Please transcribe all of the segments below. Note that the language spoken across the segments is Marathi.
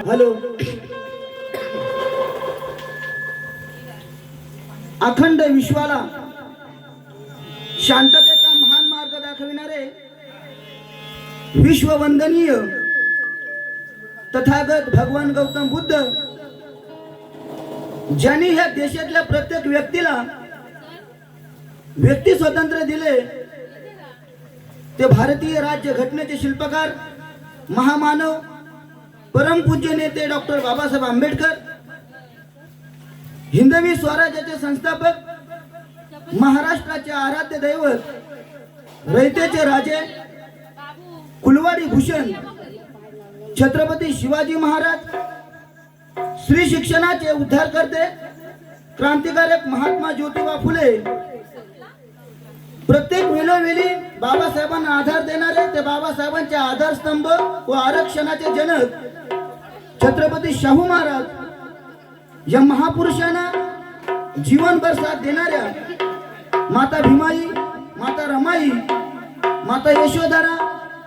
हॅलो. अखंड विश्वाला शांततेचा महान मार्ग दाखविणारे विश्ववंदनीय तथागत भगवान गौतम बुद्ध, ज्यांनी ह्या देशातल्या प्रत्येक व्यक्तीला व्यक्ती स्वातंत्र्य दिले, ते भारतीय राज्य घटनेचे शिल्पकार, महामानव, परमपूज्य नेते डॉक्टर बाबासाहेब आंबेडकर, हिंदवी स्वराज्याचे संस्थापक, महाराष्ट्राचे आराध्य दैवत, रयतेचे राजे, कुलवाडी भूषण छत्रपती शिवाजी महाराज, स्त्री शिक्षणाचे उद्धारकर्ते, क्रांतिकारक महात्मा ज्योतिबा फुले, प्रत्येक वेळोवेळी बाबासाहेबांना आधार देणारे, ते बाबासाहेबांचे आधारस्तंभ व आरक्षणाचे जनक छत्रपती शाहू महाराज, या महापुरुषांना जीवनभर साथ देणाऱ्या माता भीमाई, माता रमाई, माता यशोधरा,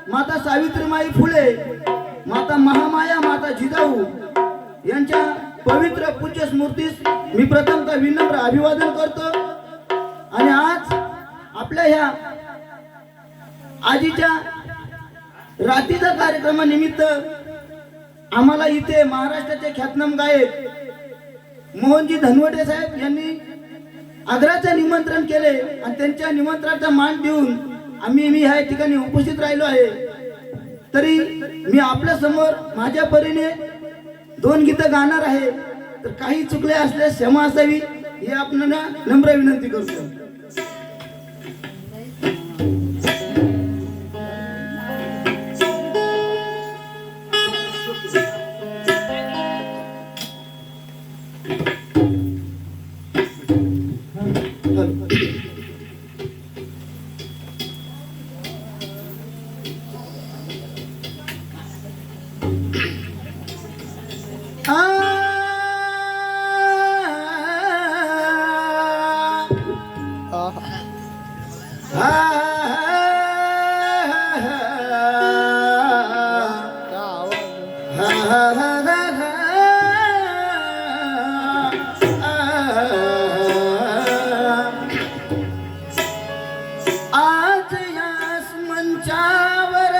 माता सावित्रीमाई फुले, माता महामाया, माता जिजाऊ यांच्या पवित्र पूज्य स्मृतीस मी प्रथमतः विनम्र अभिवादन करतो. आणि आज आपल्या ह्या आजीच्या रात्रीच्या कार्यक्रमानिमित्त आम्हाला इथे महाराष्ट्राचे ख्यातनाम गायक मोहनजी धनवटे साहेब यांनी आग्र्याचं निमंत्रण केले आणि त्यांच्या निमंत्रणाचा मान देऊन मी ह्या ठिकाणी उपस्थित राहिलो आहे. तरी मी आपल्या समोर माझ्या परीने 2 गीतं गाणार आहे, तर काही चुकले असल्यास क्षमा असावी ही आपल्याला नम्र विनंती करतो. आज यास मंचावर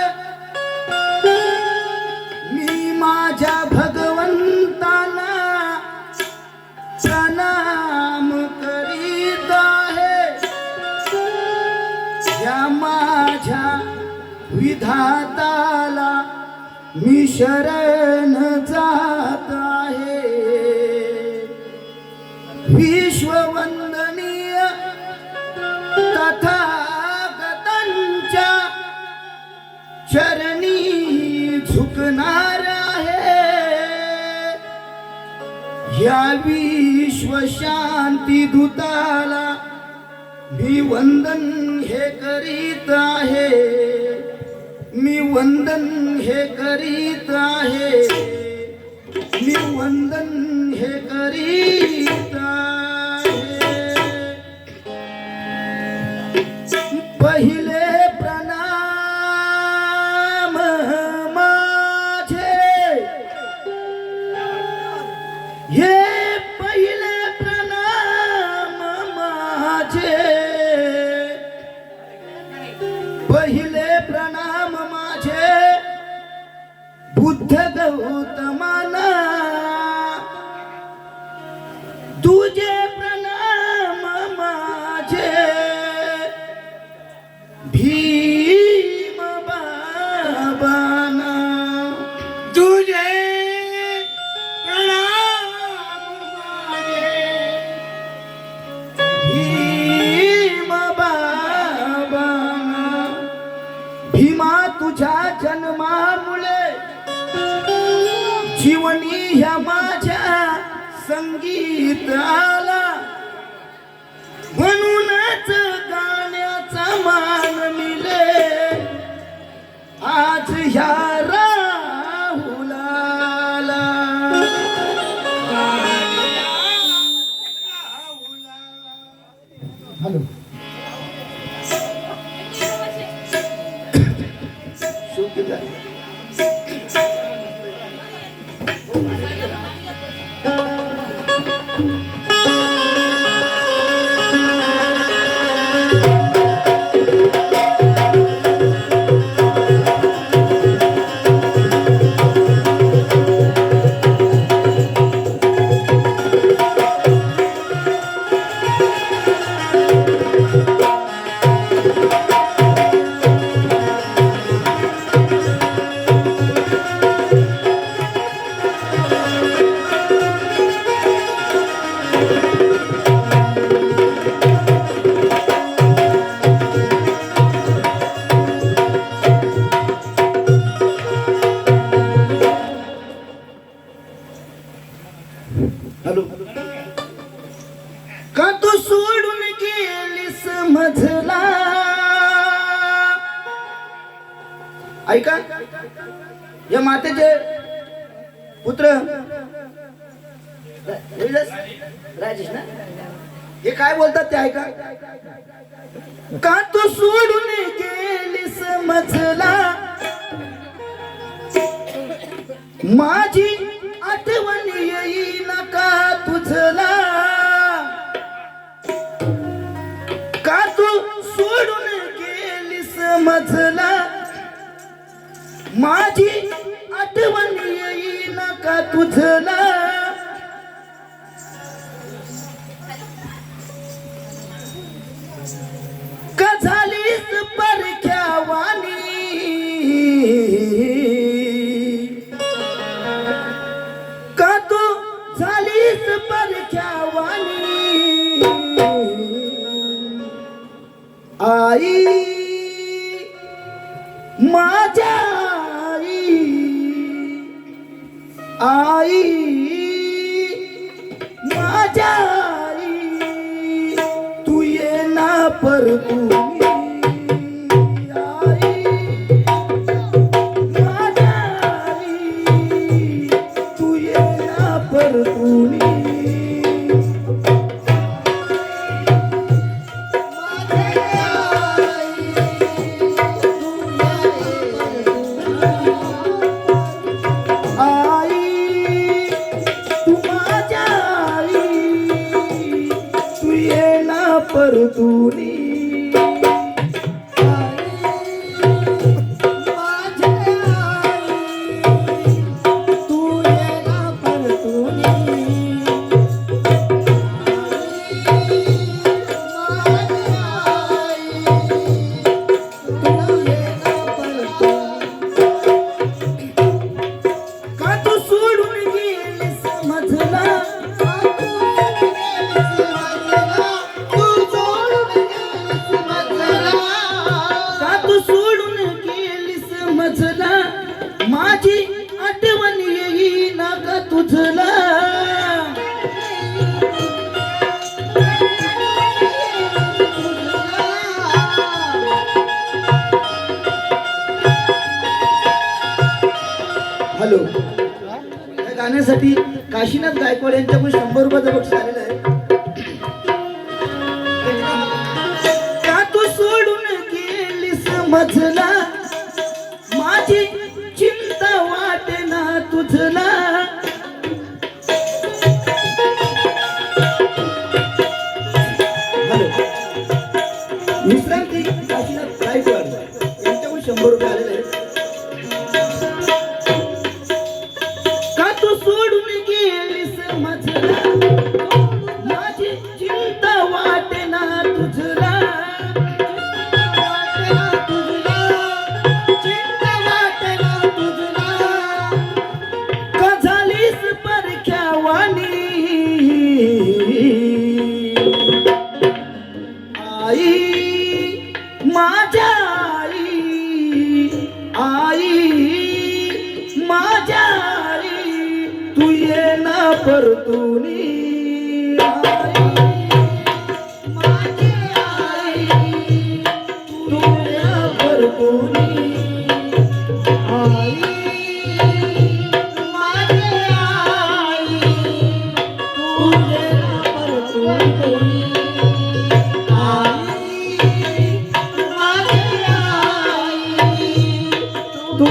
मी माझ्या भगवंताला प्रणाम करीत आहे. या माझ्या विधाताला मी शरण जात आहे. विश्ववंदनीय तथागतांच्या चरणी झुकणार आहे. या विश्व शांती दूताला मी वंदन हे करीत आहे. मी वंदन हे करीत आहे. मी वंदन हे करीत आहे. पहिले प्रणाम माझे, हे पहिले प्रणाम माझे, पहिले प्रणाम माझे बुद्ध गौतमाना. तुझे प्रणाम माझे भीम बाबाना. तुझे प्रणाम माझे भीम बाबाना. भीमा तुझ्या जन्मामुळे जीवनी ह्या माझ्या संगीत आला. म्हणूनच गाण्याचा मान मिले आज ह्या राहुलाला. हॅलो. हॅलो. का तू सोडून गेलीस मझला. ऐका, या मातेचे पुत्र राजेश ना, हे काय बोलतात ते ऐका. का तू सोडून गेलीस मझला, माझी आठवण येईना का तुझला. का तू सोडून गेलीस मझला, माझी आठवण येईना का तुझला. का झालीस परख्यावानी, का तू झालीस परख्यावानी. आई माझ्या आई माझ्या आई, तू ये ना परतूनी. आई माझ्या आई, तू ये ना परतूनी. परतूनी. का तू सोडून गेलीस मझला, मझला, माझी आठवण येईना का तुझला. हॅलो. या गाण्यासाठी काशीनाथ गायकवाड यांच्याकडून 100 रुपयाचं बक्षीस आलेलं आहे. का तू सोडून गेलीस मझला, माझी चिंता वाटेना तुझला. हॅलो. विश्रांती काशीनाथ गायकवाड यांच्याकडून 100 रुपये आलेले आहेत. का तू सोडून गेलीस मझला, माझी चिंता वाटेना तुझला. आई माझ्या आई, आई माझ्या आई, तू ये ना परतूनी. माझी आई, तू ये ना परतूनी. आई माझी आई, तू ये ना परतूनी. तू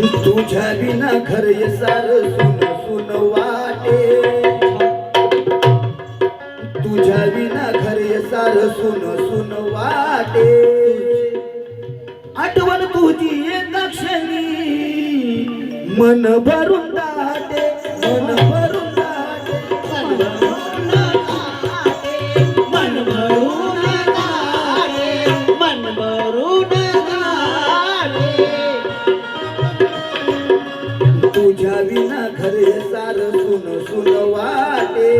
तुझ्या विना घर सार सुन सुन वाटे, तुझ्या विना घर सार सुन सुन वाटे, आठवण तुझी येता क्षणी मन भरून दाटे, मन भरून दाटे, मन भरून दाटे, मन भरून दाटे. तुझ्या विना घर सार सुन सुन वाटे,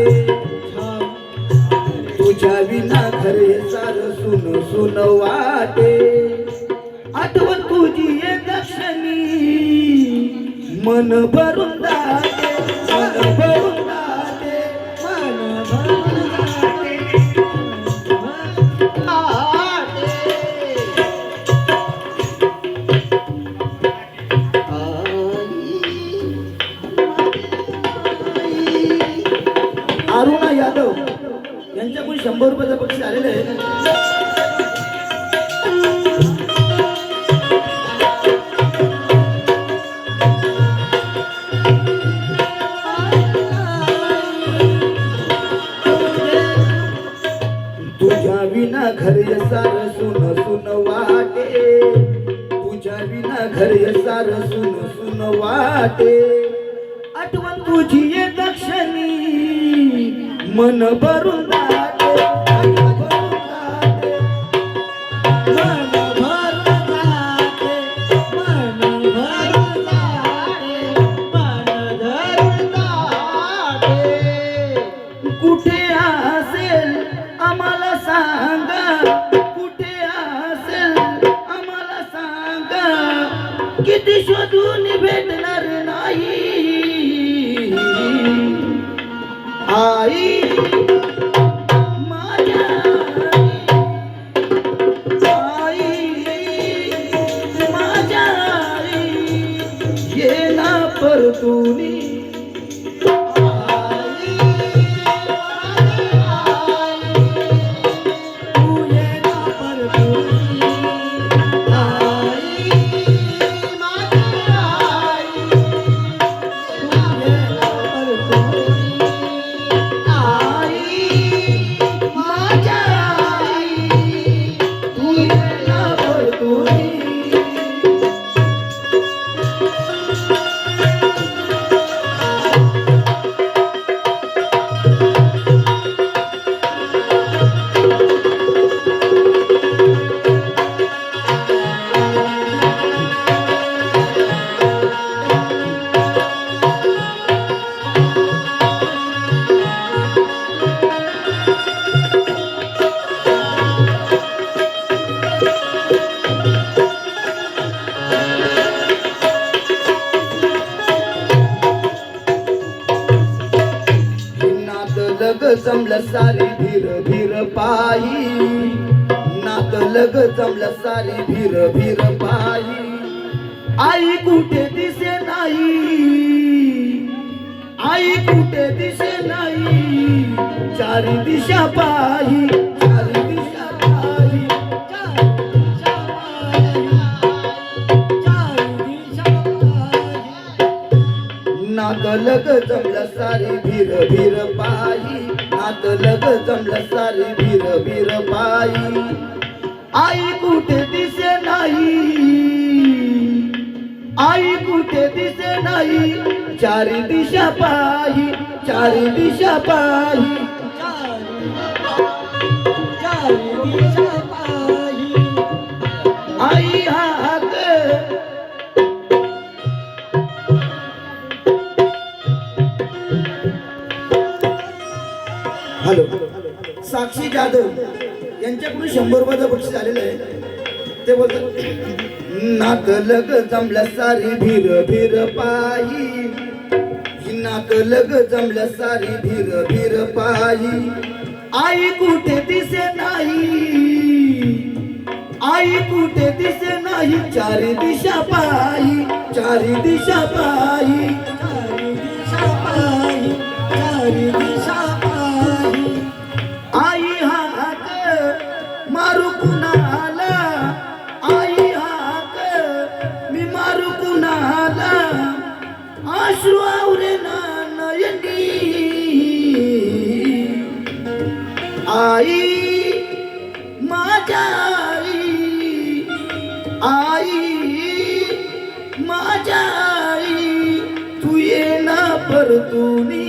तुझ्या विना घर सार सुन सुन वाटे, आठवण तुझी येता क्षणी मन भरून दाटे, मन भरून दाटे, मन भरून दाटे, अरुणा यादव यांच्याकडून 100 रुपयाचं बक्षीस आलेलं आहे. तुझ्या विना घर सार सुन सुन वाटे, तुझ्या विना घर सार सुन सुन वाटे, आठवण तुझी येता क्षणी मन भरून दाटे, मन भरून दाटे, मन भरून दाटे, मन भरून दाटे, मन धरून दाटे. कुठे असेल आम्हाला सांगा, कुठे असेल आम्हाला सांगा, किती शोधून भेटणार नाही आई माझ्या आई, माझ्या आई ये ना परतुनी, लग जमलं सारी भीर भीर पायी, नात लग जमलं सारी भीर भीर पायी, आई कुठे दिसे नाही, आई कुठे दिसे नाही, चारी दिशा पायी, चारी दिशा पायी, नात लग जमलं सारी भीर भीर पायी, नात लग जमलं सारी भीर भीर पायी, आई कुठे दिसे नाही, आई कुठे दिसे नाही, चारी दिशा पायी, चारी दिशा पायी, आई हाक हॅलो. साक्षी जाधव यांच्याकडून 100 रुपयाचं बक्षीस आलेलं आहे. ते बोलतात नाक लग जमल्या सारी भीर भीर पायी, नाक लग जमल्या सारी भीर भीर पायी, आई कुठे दिसे नाही, आई कुठे दिसे नाही, चारी दिशा पायी, चारी दिशा पायी, चारी दिशा पायी, चारी दिशा पायी, आई हाक मारू कुणाला, आई हाक मी मारू कुणाला, अश्रू आवरे ना नयनी आई माझ्या आई आई माझ्या आई तू ये ना परतुनी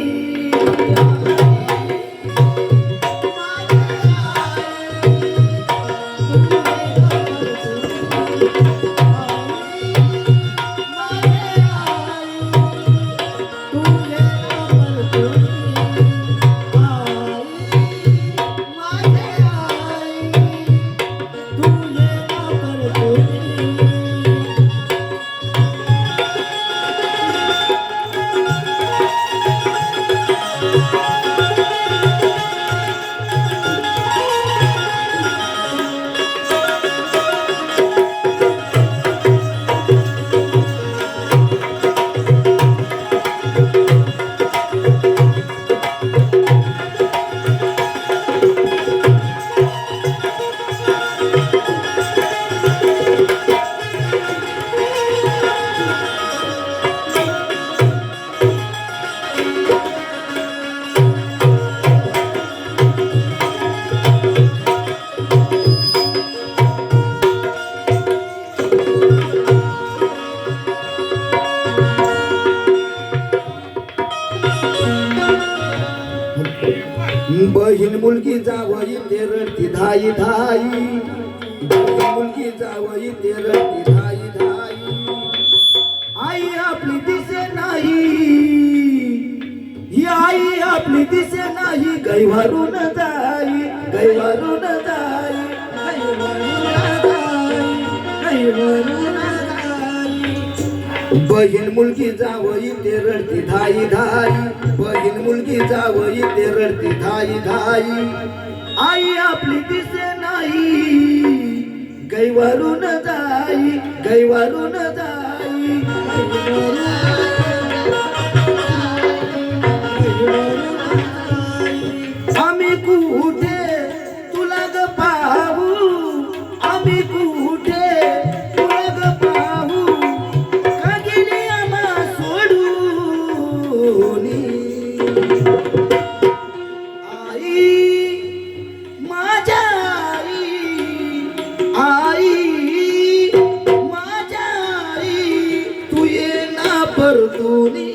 बहीण मुलगी जावई ते रडती धाई धाई बहीण मुलगी जावई ते रडती धाई धाई आई आपली दिसे नाही ही आई आपली दिसे नाही गैवारून जाई गैवारून जाई बहीण मुलगी जावई ते रडती धाई धाई बहीण मुलगी जावई ते रडती धाई धाई आई आपली दिसे नाही गैवारून जाई गैवारून जाई आम्ही कुठे तुला ग पाहू आम्ही कुठे तुला ग पाहू का गेली आम्हा सोडून आई माझ्या आई माझ्या आई तू ये ना परतुनी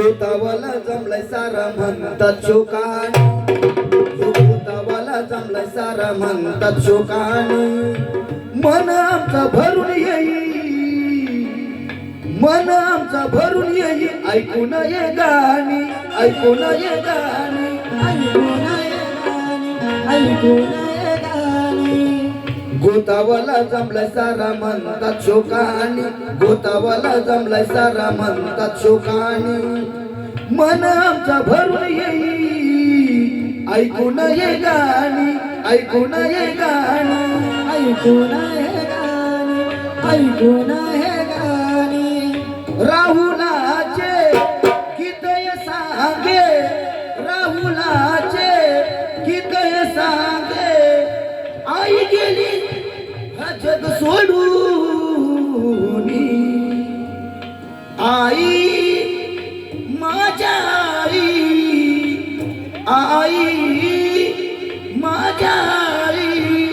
गोतावाला जमलाय सारा म्हणतात शोकानी गोतावाला जमलाय सारा म्हणतात शोकानी मन आमचा भरून येई मन आमचा भरून येई ऐकून ये गाणी ऐकून ये गाणी ऐकून ये गाणी ऐकून ये गाणी गोतावाला जमलाय सारा म्हणतात शोकानी गोतावाला जमलाय सारा म्हणतात शोकानी मन आमचा भरून येई ऐकून ये गाणी ऐकून ये गाणी ऐकून ये गाणी ऐकून ये गाणी राहुलाचे कितय सांगे राहुलाचे कितय सांगे आई गेली हा जग सोडून आई माझ्या आई आई माझ्या आई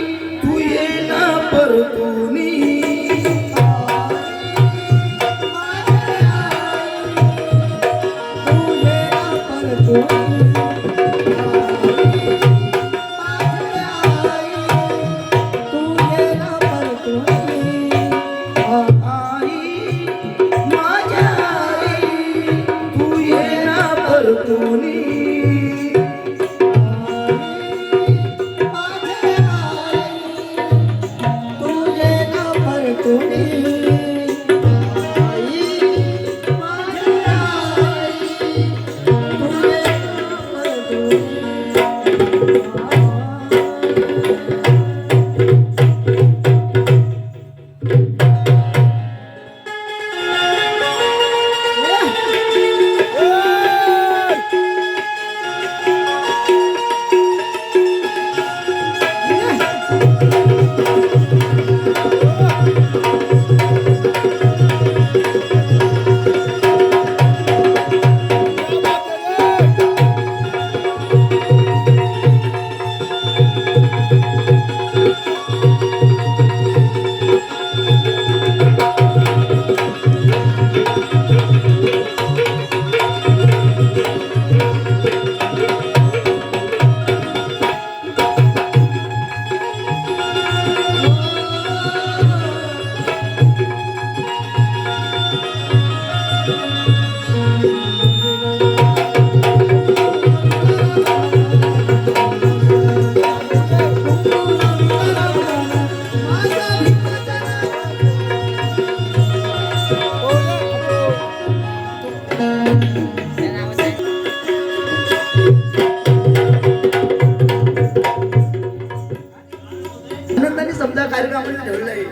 आनंदाने समजा कार्यक्रमाने ठेवलेला आहे.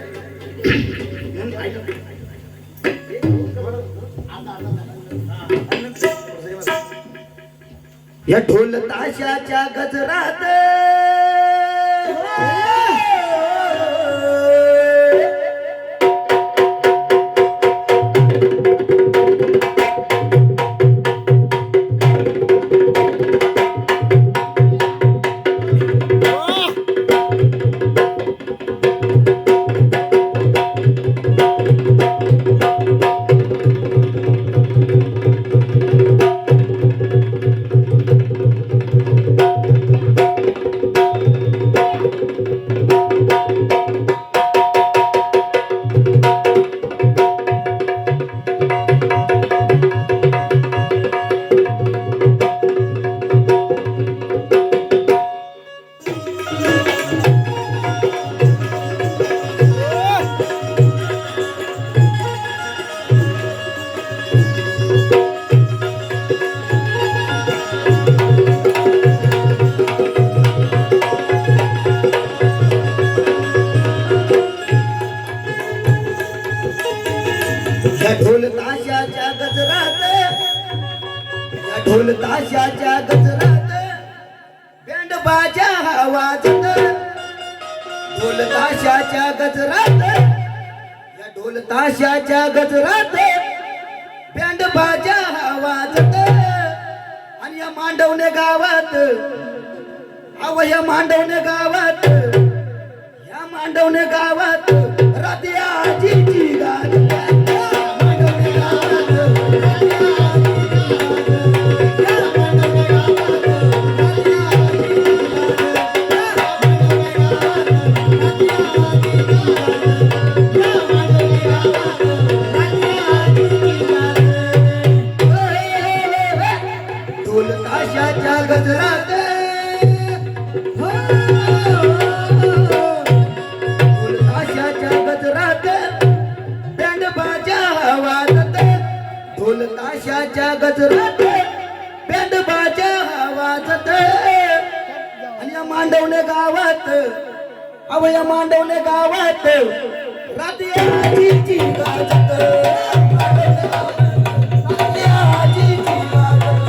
म्हणून ऐका. या ढोल ताशाच्या गजरात या ढोल ताशाच्या गजरात, या ढोल ताशाच्या गजरात बँड बाजा वाजत. ढोल ताशाच्या गजरात, या ढोल ताशाच्या गजरात बँड बाजा वाजत. आणि या मांडवणे गावात, अव या मांडवणे गावात, या मांडवणे गावात राधी आजीची गात. ढोल ताशाच्या गजरात, ढोल ताशाच्या गजरात बँड बाजा वाजत. ढोल ताशाच्या गजरात बँड बाजा वाजत. आणि या मांडवणे गावात, अव या मांडवणे गावात राधी आजीची गाजत. राधी आजीची गाजत.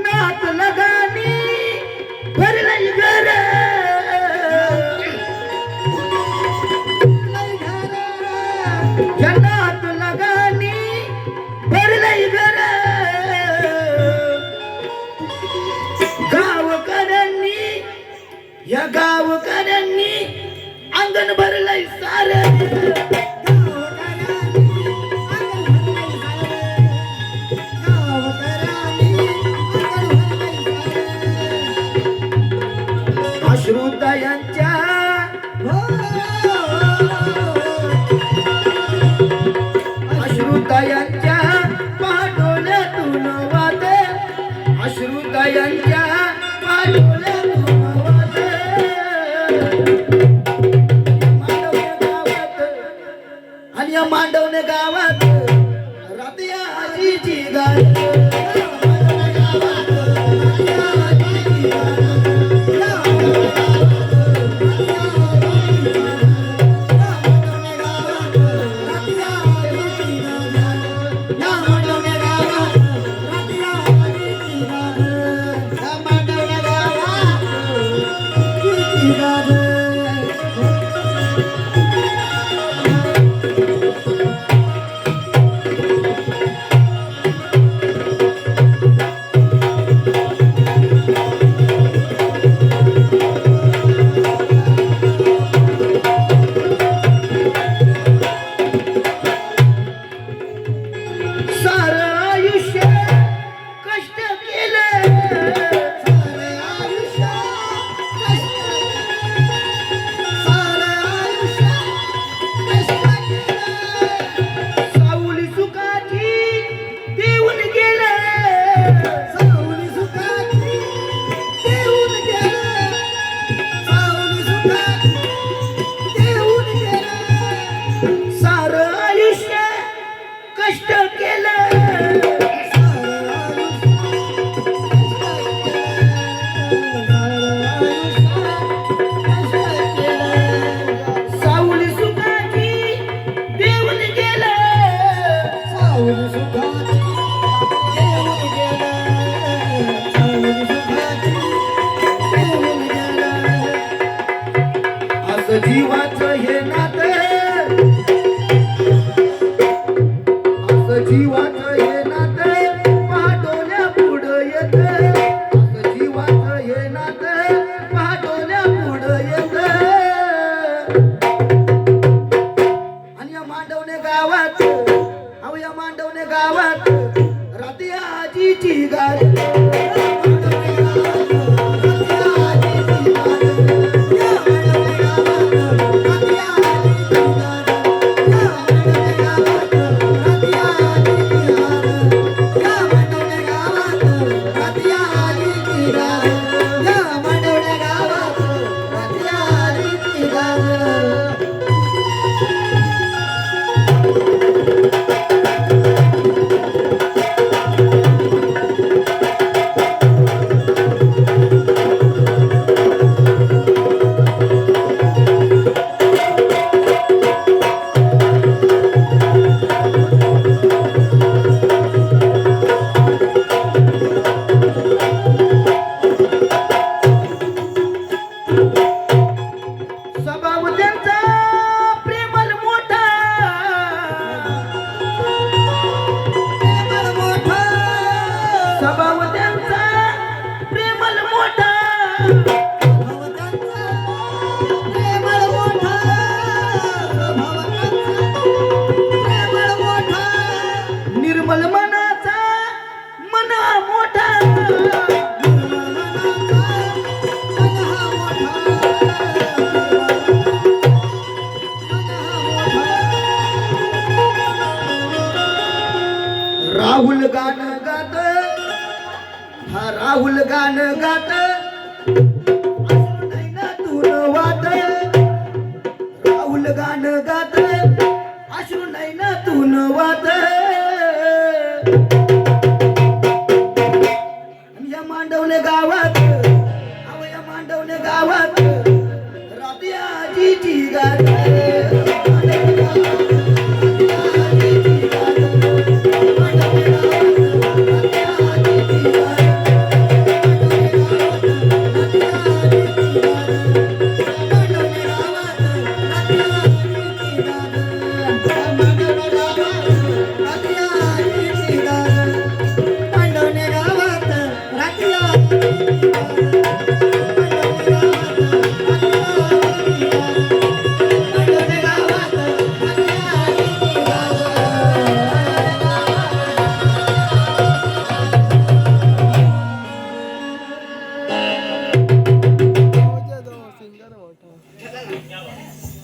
नात लगानी भरलंय घर, या नात लगानी भरलंय घर. गावकऱ्यांनी, या गावकऱ्यांनी अंगण भरलंय सारं. अश्रुतायांच्या अश्रुतायांच्या पाठोल्यातून वादे अश्रुतायांच्या पाठोल्यातून वादे मांडवणे गावात आणि या मांडवणे गावात रातिया आजीची गाय जीवाचं हे नातं असं जीवाचं हे नातं पहाटोल्या पुढं येतं असं जीवाचं हे नातं पहाटोल्या पुढं येतं आणि या मांडवणे गावात अहो या मांडवणे गावात राती आजीची गाय निर्मल मनाचा मना मोठा राहुल गाणं गात हा राहुल गाणं गात नैनातून वाद राहुल गाणं गात अश्रू नैनातून वाद या मांडवणे गावात अहो या मांडवणे गावात राती आजीची गात करा मोठा